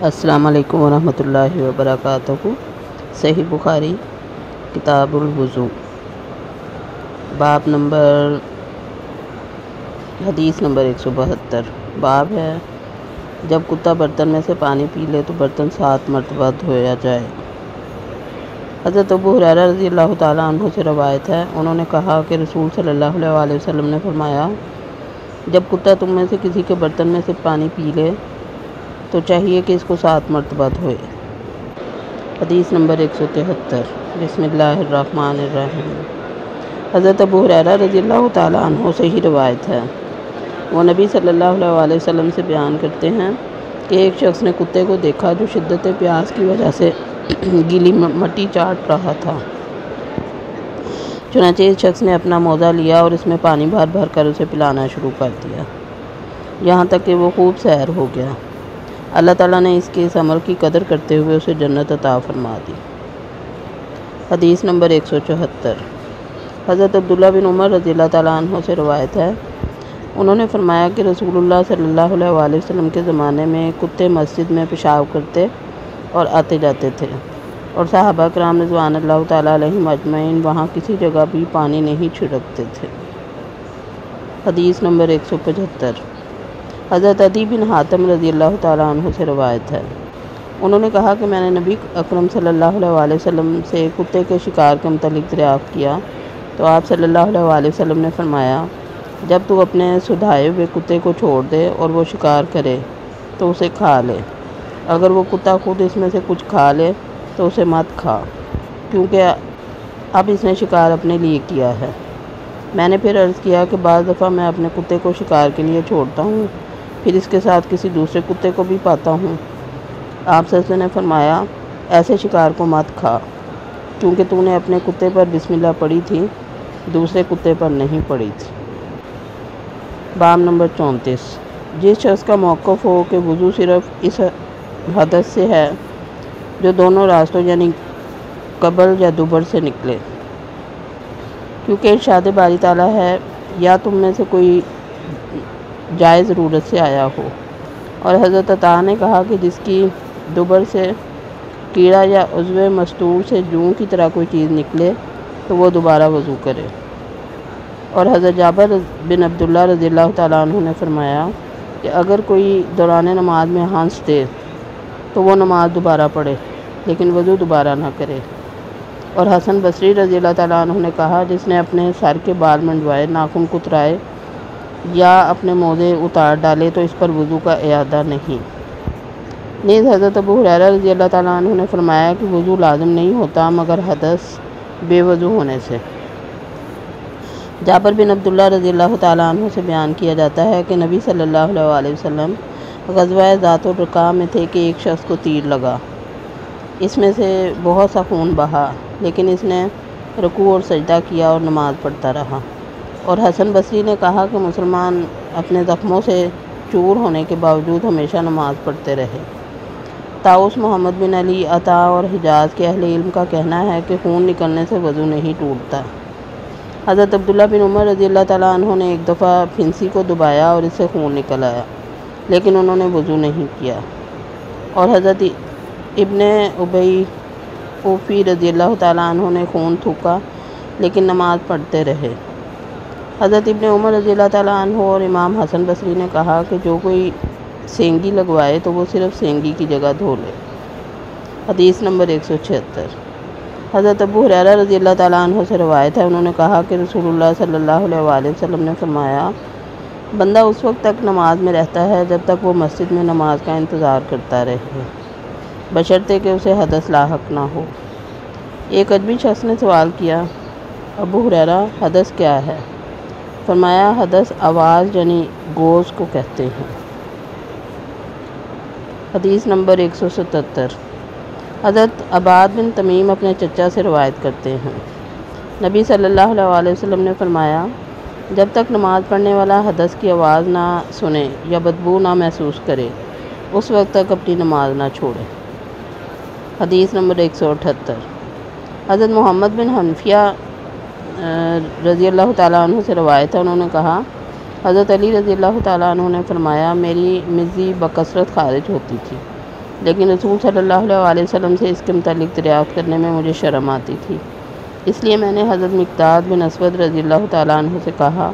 السلام علیکم ورحمۃ اللہ وبرکاتہ۔ صحیح بخاری کتاب الوضو، باب نمبر حدیث نمبر 172۔ باب ہے جب کتا برتن میں سے پانی پی لے تو برتن 7 مرتبہ دھویا جائے۔ حضرت ابو ہریرہ رضی اللہ تعالیٰ عنہ سے روایت ہے، انہوں نے کہا کہ رسول صلی اللہ علیہ وسلم نے فرمایا، جب کتا تم میں سے کسی کے برتن میں سے پانی پی لے تو چاہیے کہ اس کو 7 مرتبہ دھوئے۔ حدیث نمبر 173۔ بسم اللہ الرحمن الرحیم۔ حضرت ابو ہریرہ رضی اللہ تعالیٰ عنہ سے ہی روایت ہے، وہ نبی صلی اللہ علیہ وسلم سے بیان کرتے ہیں کہ ایک شخص نے کتے کو دیکھا جو شدت پیاس کی وجہ سے گیلی مٹی چاٹ رہا تھا۔ چنانچہ اس شخص نے اپنا موزہ لیا اور اس میں پانی بھر بھر کر اسے پلانا شروع کر دیا، یہاں تک کہ وہ خوب سیر ہو گیا۔ اللہ تعالیٰ نے اس کے اس عمل کی قدر کرتے ہوئے اسے جنت عطا فرما دی۔ حدیث نمبر 174۔ حضرت عبداللہ بن عمر رضی اللہ تعالیٰ عنہ سے روایت ہے، انہوں نے فرمایا کہ رسول اللہ صلی اللہ علیہ وسلم کے زمانے میں کتے مسجد میں پیشاب کرتے اور آتے جاتے تھے، اور صحابہ کرام رضوان اللہ تعالیٰ علیہم اجمعین وہاں کسی جگہ بھی پانی نہیں چھڑکتے تھے۔ حدیث نمبر 175۔ حضرت عدی بن حاتم رضی اللہ تعالیٰ عنہ سے روایت ہے، انہوں نے کہا کہ میں نے نبی اکرم صلی اللہ علیہ وسلم سے کتے کے شکار کے متعلق دریافت کیا تو آپ صلی اللہ علیہ وسلم نے فرمایا، جب تو اپنے سدھائے ہوئے کتے کو چھوڑ دے اور وہ شکار کرے تو اسے کھا لے، اگر وہ کتا خود اس میں سے کچھ کھا لے تو اسے مت کھا، کیونکہ اب اس نے شکار اپنے لیے کیا ہے۔ میں نے پھر عرض کیا کہ بعض دفعہ میں اپنے کتے کو شکار کے لیے چھوڑتا ہوں، پھر اس کے ساتھ کسی دوسرے کتے کو بھی پاتا ہوں۔ آپ صلی اللہ علیہ وسلم نے فرمایا، ایسے شکار کو مت کھا، کیونکہ تو نے اپنے کتے پر بسم اللہ پڑھی تھی، دوسرے کتے پر نہیں پڑھی تھی۔ باب نمبر 34۔ جس شخص کا موقف ہو کہ وضو صرف اس حدث سے ہے جو دونوں راستوں یعنی قبل یا دبر سے نکلے، کیونکہ ارشاد باری تعالیٰ ہے، یا تم میں سے کوئی جائز ضرورت سے آیا ہو، اور حضرت عطا نے کہا کہ جس کی دبر سے کیڑا یا عضو مستور سے جوں کی طرح کوئی چیز نکلے تو وہ دوبارہ وضو کرے، اور حضرت جابر بن عبداللہ رضی اللہ تعالیٰ عنہ نے فرمایا کہ اگر کوئی دوران نماز میں ہنس دے تو وہ نماز دوبارہ پڑھے لیکن وضو دوبارہ نہ کرے، اور حسن بصری رضی اللہ تعالیٰ عنہ نے کہا، جس نے اپنے سر کے بال منڈوائے، ناخن کترائے یا اپنے موزے اتار ڈالے تو اس پر وضو کا اعادہ نہیں۔ نیز حضرت ابو ہریرہ رضی اللہ تعالیٰ عنہ نے فرمایا کہ وضو لازم نہیں ہوتا مگر حدث بے وضو ہونے سے۔ جابر بن عبداللہ رضی اللہ تعالیٰ عنہ سے بیان کیا جاتا ہے کہ نبی صلی اللہ علیہ وسلم غزوہ ذات الرقاع میں تھے کہ ایک شخص کو تیر لگا، اس میں سے بہت سا خون بہا، لیکن اس نے رکوع اور سجدہ کیا اور نماز پڑھتا رہا، اور حسن بصری نے کہا کہ مسلمان اپنے زخموں سے چور ہونے کے باوجود ہمیشہ نماز پڑھتے رہے۔ طاؤس محمد بن علی عطا اور حجاز کے اہل علم کا کہنا ہے کہ خون نکلنے سے وضو نہیں ٹوٹتا۔ حضرت عبداللہ بن عمر رضی اللہ تعالیٰ عنہ نے ایک دفعہ پھنسی کو دبایا اور اس سے خون نکل آیا، لیکن انہوں نے وضو نہیں کیا، اور حضرت ابن ابی اوفی رضی اللہ تعالیٰ عنہ نے خون تھوکا لیکن نماز پڑھتے رہے۔ حضرت ابن عمر رضی اللہ تعالیٰ عنہ اور امام حسن بصری نے کہا کہ جو کوئی سینگی لگوائے تو وہ صرف سینگی کی جگہ دھو لے۔ حدیث نمبر 176۔ حضرت ابو ہریرہ رضی اللہ تعالیٰ عنہ سے روایت ہے، انہوں نے کہا کہ رسول اللہ صلی اللہ علیہ وسلم نے فرمایا، بندہ اس وقت تک نماز میں رہتا ہے جب تک وہ مسجد میں نماز کا انتظار کرتا رہے، بشرطے کہ اسے حدث لاحق نہ ہو۔ ایک اجمی شخص نے سوال کیا، ابو ہریرہ حدث کیا ہے؟ فرمایا، حدث آواز یعنی گوز کو کہتے ہیں۔ حدیث نمبر 177۔ حضرت عباد بن تمیم اپنے چچا سے روایت کرتے ہیں، نبی صلی اللہ علیہ وسلم نے فرمایا، جب تک نماز پڑھنے والا حدث کی آواز نہ سنے یا بدبو نہ محسوس کرے اس وقت تک اپنی نماز نہ چھوڑے۔ حدیث نمبر 178۔ حضرت محمد بن حنفیہ رضی اللہ تعالیٰ عنہ سے روایت ہے، انہوں نے کہا، حضرت علی رضی اللہ تعالیٰ عنہ نے فرمایا، میری مزی بکثرت خارج ہوتی تھی لیکن رسول صلی اللہ علیہ وسلم سے اس کے متعلق دریافت کرنے میں مجھے شرم آتی تھی، اس لیے میں نے حضرت مقداد بن اسود رضی اللہ تعالیٰ عنہ سے کہا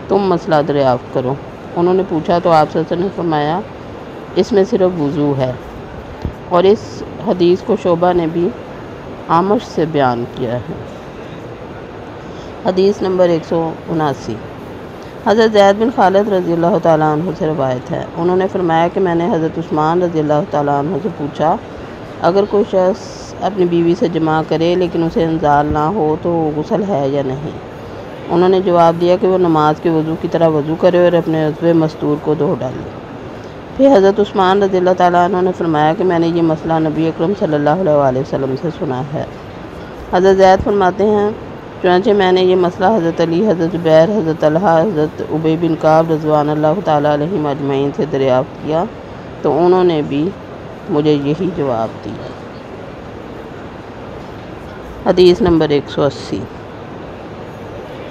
تم مسئلہ دریافت کرو۔ انہوں نے پوچھا تو آپ صلی اللہ علیہ وسلم نے فرمایا اس میں صرف وضو ہے، اور اس حدیث کو شعبہ نے بھی عامش سے بیان کیا ہے۔ حدیث نمبر 179، حضرت زید بن خالد رضی اللہ تعالیٰ عنہ سے روایت ہے، انہوں نے فرمایا کہ میں نے حضرت عثمان رضی اللہ تعالیٰ عنہ سے پوچھا اگر کوئی شخص اپنی بیوی سے جماع کرے لیکن اسے انزال نہ ہو تو غسل ہے یا نہیں؟ انہوں نے جواب دیا کہ وہ نماز کے وضو کی طرح وضو کرے اور اپنے عضو مستور کو دھو ڈالے۔ پھر حضرت عثمان رضی اللہ تعالیٰ عنہ نے فرمایا کہ میں نے یہ مسئلہ نبی اکرم صلی اللہ علیہ وسلم سے سنا ہے۔ حضرت زید فرماتے ہیں چنانچہ میں نے یہ مسئلہ حضرت علی، حضرت زبیر، حضرت طلحہ، حضرت ابی بن کعب رضوان اللہ تعالیٰ علیہم اجمعین سے دریافت کیا تو انہوں نے بھی مجھے یہی جواب دیا۔ حدیث نمبر 180،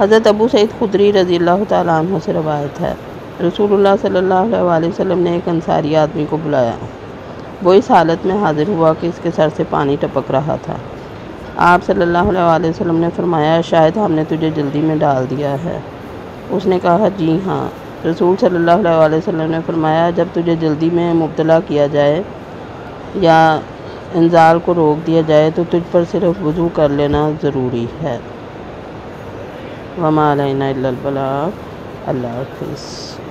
حضرت ابو سعید خدری رضی اللہ تعالیٰ عنہ سے روایت ہے، رسول اللہ صلی اللہ علیہ وسلم نے ایک انصاری آدمی کو بلایا، وہ اس حالت میں حاضر ہوا کہ اس کے سر سے پانی ٹپک رہا تھا۔ آپ صلی اللہ علیہ وسلم نے فرمایا شاید ہم نے تجھے جلدی میں ڈال دیا ہے۔ اس نے کہا جی ہاں۔ رسول صلی اللہ علیہ وسلم نے فرمایا جب تجھے جلدی میں مبتلا کیا جائے یا انزال کو روک دیا جائے تو تجھ پر صرف وضو کر لینا ضروری ہے۔ وما علینا الا البلاغ۔ اللہ حافظ۔